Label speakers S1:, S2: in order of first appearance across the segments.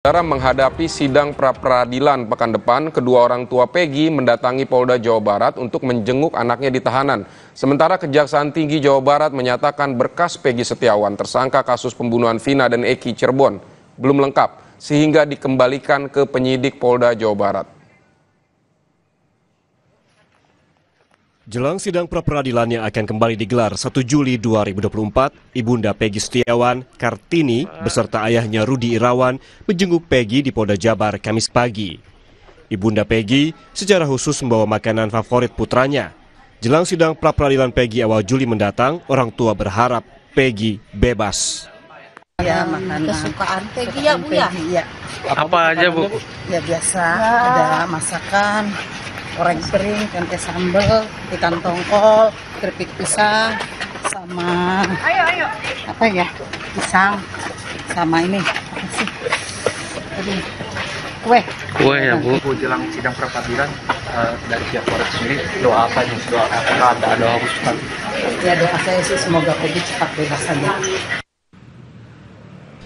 S1: Saudara, menghadapi sidang pra-peradilan pekan depan, kedua orang tua Peggy mendatangi Polda Jawa Barat untuk menjenguk anaknya di tahanan. Sementara Kejaksaan Tinggi Jawa Barat menyatakan berkas Peggy Setiawan, tersangka kasus pembunuhan Vina dan Eki Cirebon, belum lengkap, sehingga dikembalikan ke penyidik Polda Jawa Barat.
S2: Jelang sidang pra-peradilan yang akan kembali digelar 1 Juli 2024, Ibunda Peggy Setiawan, Kartini, beserta ayahnya Rudi Irawan menjenguk Peggy di Polda Jabar Kamis pagi. Ibunda Peggy secara khusus membawa makanan favorit putranya. Jelang sidang pra-peradilan Peggy awal Juli mendatang, orang tua berharap Peggy bebas.
S3: Ya, makanan kesukaan Peggy ya, Bu ya? Ya.
S4: Apa aja, Bu?
S3: Ya biasa, ada masakan, goreng kering, tempe sambal, ikan tongkol, keripik pisang, sama apa ya, pisang, sama ini apa sih? Aduh, kue
S4: Ya, Bu.
S5: Jelang sidang pra-peradilan dari pihak Polres sendiri, doa apa nih? Doa ada doa khusus?
S3: ya, doa saya sih semoga Peggy cepat bebas saja.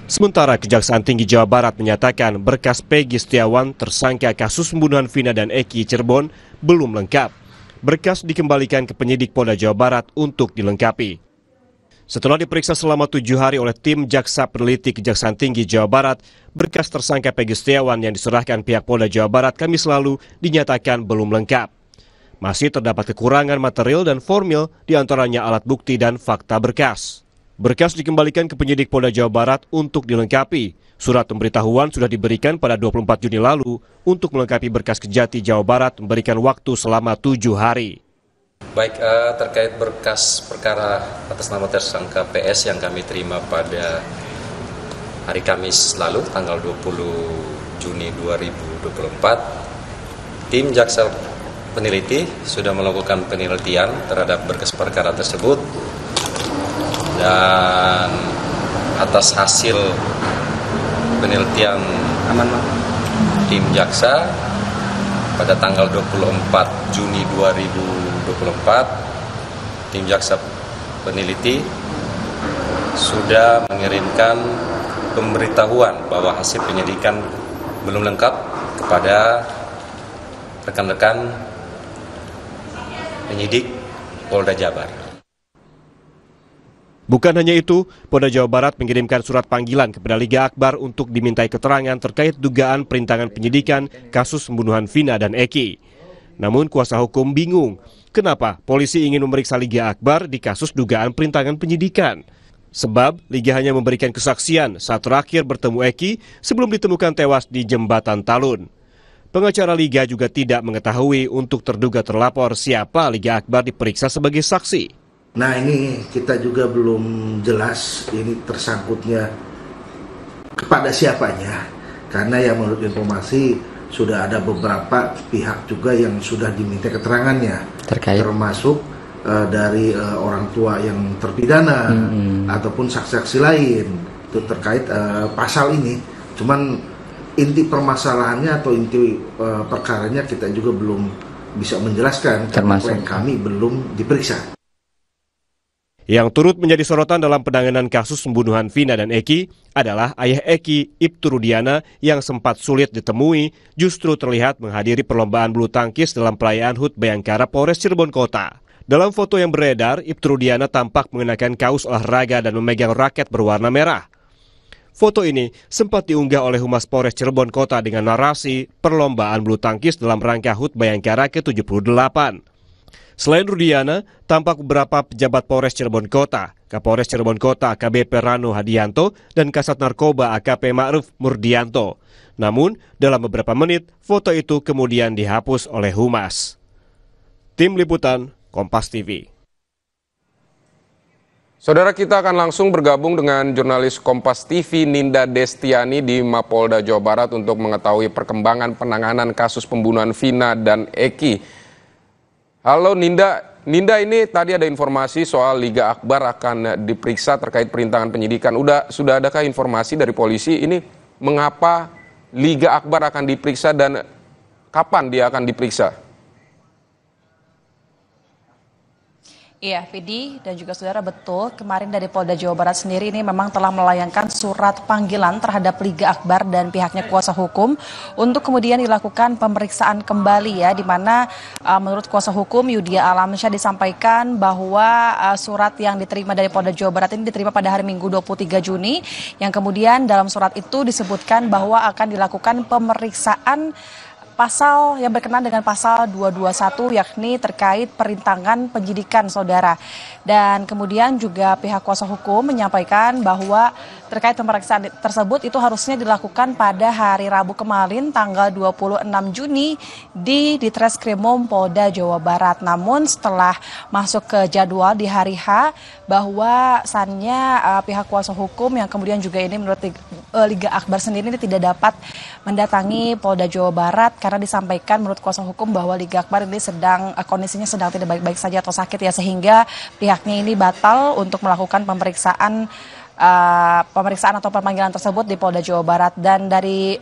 S2: Sementara Kejaksaan Tinggi Jawa Barat menyatakan berkas Peggy Setiawan tersangka kasus pembunuhan Vina dan Eki Cirebon belum lengkap. Berkas dikembalikan ke penyidik Polda Jawa Barat untuk dilengkapi. Setelah diperiksa selama 7 hari oleh tim Jaksa Peneliti Kejaksaan Tinggi Jawa Barat, berkas tersangka Peggy Setiawan yang diserahkan pihak Polda Jawa Barat Kamis lalu dinyatakan belum lengkap. Masih terdapat kekurangan material dan formil, diantaranya alat bukti dan fakta berkas. Berkas dikembalikan ke penyidik Polda Jawa Barat untuk dilengkapi. Surat pemberitahuan sudah diberikan pada 24 Juni lalu untuk melengkapi berkas Kejati Jawa Barat memberikan waktu selama 7 hari.
S6: Baik, terkait berkas perkara atas nama tersangka PS yang kami terima pada hari Kamis lalu, tanggal 20 Juni 2024, tim Jaksa Peneliti sudah melakukan penelitian terhadap berkas perkara tersebut. Dan atas hasil penelitian tim jaksa pada tanggal 24 Juni 2024, tim jaksa peneliti sudah mengirimkan pemberitahuan bahwa hasil penyidikan belum lengkap kepada rekan-rekan penyidik Polda Jabar.
S2: Bukan hanya itu, Polda Jawa Barat mengirimkan surat panggilan kepada Liga Akbar untuk dimintai keterangan terkait dugaan perintangan penyidikan kasus pembunuhan Vina dan Eki. Namun kuasa hukum bingung, kenapa polisi ingin memeriksa Liga Akbar di kasus dugaan perintangan penyidikan. Sebab Liga hanya memberikan kesaksian saat terakhir bertemu Eki sebelum ditemukan tewas di Jembatan Talun. Pengacara Liga juga tidak mengetahui untuk terduga terlapor siapa Liga Akbar diperiksa sebagai saksi.
S7: Nah, ini kita juga belum jelas ini tersangkutnya kepada siapanya, karena yang menurut informasi sudah ada beberapa pihak juga yang sudah diminta keterangannya, termasuk dari orang tua yang terpidana ataupun saksi-saksi lain itu terkait pasal ini. Cuman inti permasalahannya atau inti perkaranya kita juga belum bisa menjelaskan, termasuk kami belum diperiksa.
S2: Yang turut menjadi sorotan dalam penanganan kasus pembunuhan Vina dan Eki adalah ayah Eki, Ibtu Rudiana, yang sempat sulit ditemui justru terlihat menghadiri perlombaan bulu tangkis dalam perayaan HUT Bayangkara Polres Cirebon Kota. Dalam foto yang beredar, Ibtu Rudiana tampak mengenakan kaos olahraga dan memegang raket berwarna merah. Foto ini sempat diunggah oleh Humas Polres Cirebon Kota dengan narasi perlombaan bulu tangkis dalam rangka HUT Bayangkara ke-78. Selain Rudiana, tampak beberapa pejabat Polres Cirebon Kota, Kapolres Cirebon Kota AKBP Rano Hadianto, dan Kasat Narkoba AKP Ma'ruf Murdianto. Namun, dalam beberapa menit, foto itu kemudian dihapus oleh Humas. Tim Liputan, Kompas TV.
S1: Saudara, kita akan langsung bergabung dengan jurnalis Kompas TV Ninda Destiani di Mapolda Jawa Barat untuk mengetahui perkembangan penanganan kasus pembunuhan Vina dan Eki. Halo Ninda, ini tadi ada informasi soal Liga Akbar akan diperiksa terkait perintangan penyidikan. Sudah adakah informasi dari polisi ini mengapa Liga Akbar akan diperiksa dan kapan dia akan diperiksa?
S4: Iya, Vidi dan juga saudara, betul. Kemarin dari Polda Jawa Barat sendiri ini memang telah melayangkan surat panggilan terhadap Liga Akbar dan pihaknya kuasa hukum untuk kemudian dilakukan pemeriksaan kembali ya, di mana menurut kuasa hukum Yudhya Alamsyah disampaikan bahwa surat yang diterima dari Polda Jawa Barat ini diterima pada hari Minggu 23 Juni, yang kemudian dalam surat itu disebutkan bahwa akan dilakukan pemeriksaan pasal yang berkenaan dengan pasal 221 yakni terkait perintangan penyidikan saudara. Dan kemudian juga pihak kuasa hukum menyampaikan bahwa terkait pemeriksaan tersebut itu harusnya dilakukan pada hari Rabu kemarin tanggal 26 Juni di Ditreskrimum Polda Jawa Barat. Namun setelah masuk ke jadwal di hari H, bahwasannya pihak kuasa hukum yang kemudian juga ini menurut Liga Akbar sendiri ini tidak dapat mendatangi Polda Jawa Barat karena disampaikan menurut kuasa hukum bahwa Liga Akbar ini kondisinya sedang tidak baik-baik saja atau sakit ya, sehingga pihaknya ini batal untuk melakukan pemeriksaan atau pemanggilan tersebut di Polda Jawa Barat. Dan dari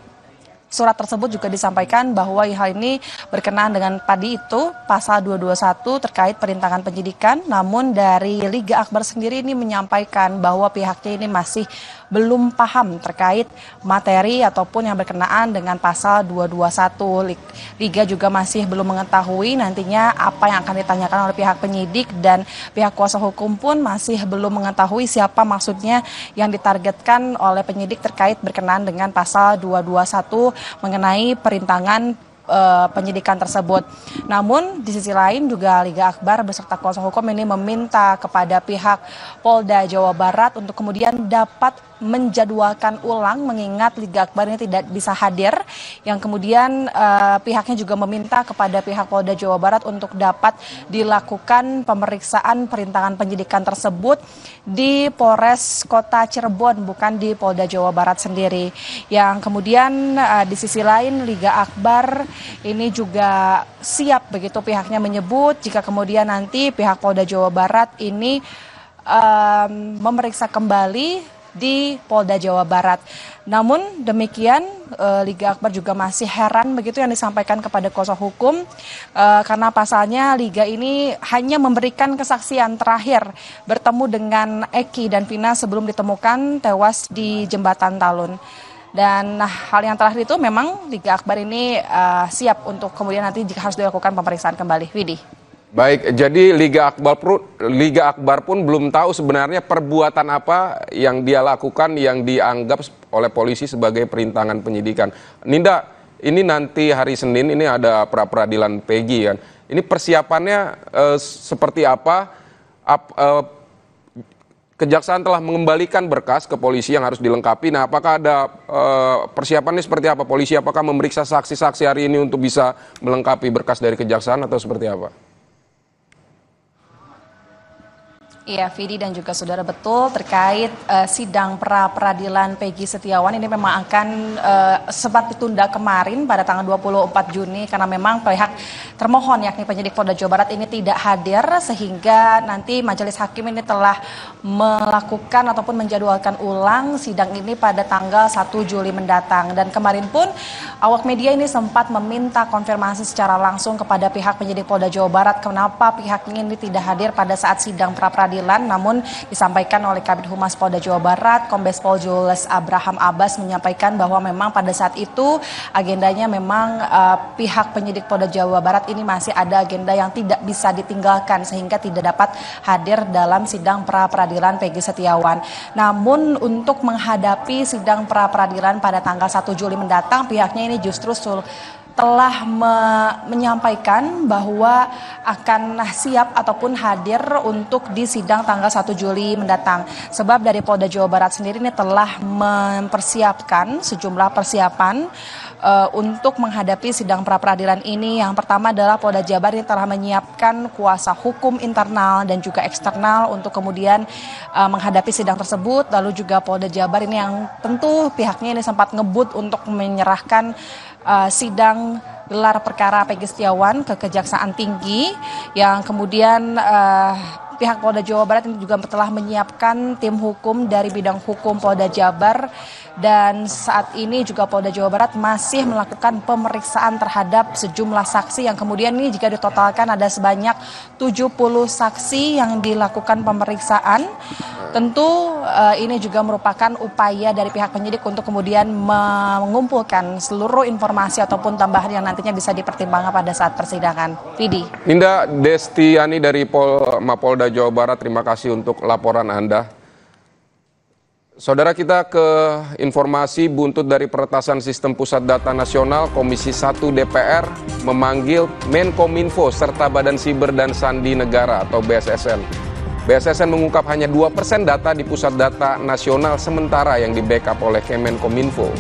S4: surat tersebut juga disampaikan bahwa hal ini berkenaan dengan tadi itu pasal 221 terkait perintangan penyidikan. Namun dari Liga Akbar sendiri ini menyampaikan bahwa pihaknya ini masih belum paham terkait materi ataupun yang berkenaan dengan pasal 221. Liga juga masih belum mengetahui nantinya apa yang akan ditanyakan oleh pihak penyidik, dan pihak kuasa hukum pun masih belum mengetahui siapa maksudnya yang ditargetkan oleh penyidik terkait berkenaan dengan pasal 221 mengenai perintangan penyidikan tersebut. Namun di sisi lain juga Liga Akbar beserta kuasa hukum ini meminta kepada pihak Polda Jawa Barat untuk kemudian dapat menjadwalkan ulang, mengingat Liga Akbar ini tidak bisa hadir, yang kemudian pihaknya juga meminta kepada pihak Polda Jawa Barat untuk dapat dilakukan pemeriksaan perintangan penyidikan tersebut di Polres Kota Cirebon, bukan di Polda Jawa Barat sendiri. Yang kemudian di sisi lain Liga Akbar ini juga siap begitu pihaknya menyebut jika kemudian nanti pihak Polda Jawa Barat ini memeriksa kembali di Polda Jawa Barat. Namun demikian Liga Akbar juga masih heran begitu yang disampaikan kepada kuasa hukum, karena pasalnya Liga ini hanya memberikan kesaksian terakhir bertemu dengan Eki dan Vina sebelum ditemukan tewas di Jembatan Talun. Dan hal yang terakhir itu memang Liga Akbar ini siap untuk kemudian nanti jika harus dilakukan pemeriksaan kembali. Widi.
S1: Baik, jadi Liga Akbar pun belum tahu sebenarnya perbuatan apa yang dia lakukan yang dianggap oleh polisi sebagai perintangan penyidikan. Ninda, ini nanti hari Senin ini ada pra-peradilan Peggy kan. Ini persiapannya seperti apa? Kejaksaan telah mengembalikan berkas ke polisi yang harus dilengkapi. Nah, apakah ada persiapannya seperti apa? Polisi apakah memeriksa saksi-saksi hari ini untuk bisa melengkapi berkas dari kejaksaan atau seperti apa?
S4: Iya, Vidi dan juga saudara, betul terkait sidang pra-peradilan Peggy Setiawan ini memang akan sempat ditunda kemarin pada tanggal 24 Juni karena memang pihak termohon yakni penyidik Polda Jawa Barat ini tidak hadir, sehingga nanti majelis hakim ini telah melakukan ataupun menjadwalkan ulang sidang ini pada tanggal 1 Juli mendatang. Dan kemarin pun awak media ini sempat meminta konfirmasi secara langsung kepada pihak penyidik Polda Jawa Barat kenapa pihaknya ini tidak hadir pada saat sidang pra-peradilan. Namun disampaikan oleh Kabid Humas Polda Jawa Barat, Kombes Pol Jules Abraham Abbas menyampaikan bahwa memang pada saat itu agendanya memang pihak penyidik Polda Jawa Barat ini masih ada agenda yang tidak bisa ditinggalkan sehingga tidak dapat hadir dalam sidang pra-peradilan Peggy Setiawan. Namun untuk menghadapi sidang pra-peradilan pada tanggal 1 Juli mendatang, pihaknya ini justru telah menyampaikan bahwa akan siap ataupun hadir untuk di sidang tanggal 1 Juli mendatang. Sebab dari Polda Jawa Barat sendiri ini telah mempersiapkan sejumlah persiapan untuk menghadapi sidang pra-peradilan ini. Yang pertama adalah Polda Jabar ini telah menyiapkan kuasa hukum internal dan juga eksternal untuk kemudian menghadapi sidang tersebut. Lalu juga Polda Jabar ini yang tentu pihaknya ini sempat ngebut untuk menyerahkan sidang gelar perkara Peggy Setiawan ke Kejaksaan Tinggi, yang kemudian pihak Polda Jawa Barat ini juga telah menyiapkan tim hukum dari bidang hukum Polda Jabar, dan saat ini juga Polda Jawa Barat masih melakukan pemeriksaan terhadap sejumlah saksi yang kemudian ini jika ditotalkan ada sebanyak 70 saksi yang dilakukan pemeriksaan. Tentu ini juga merupakan upaya dari pihak penyidik untuk kemudian mengumpulkan seluruh informasi ataupun tambahan yang nantinya bisa dipertimbangkan pada saat persidangan. Vidi.
S1: Ninda Destiani dari Mapolda Jawa Barat, terima kasih untuk laporan Anda. Saudara, kita ke informasi buntut dari peretasan sistem pusat data nasional. Komisi 1 DPR memanggil Menkominfo serta Badan Siber dan Sandi Negara atau BSSN. BSSN mengungkap hanya 2% data di pusat data nasional sementara yang di backup oleh Kemenkominfo.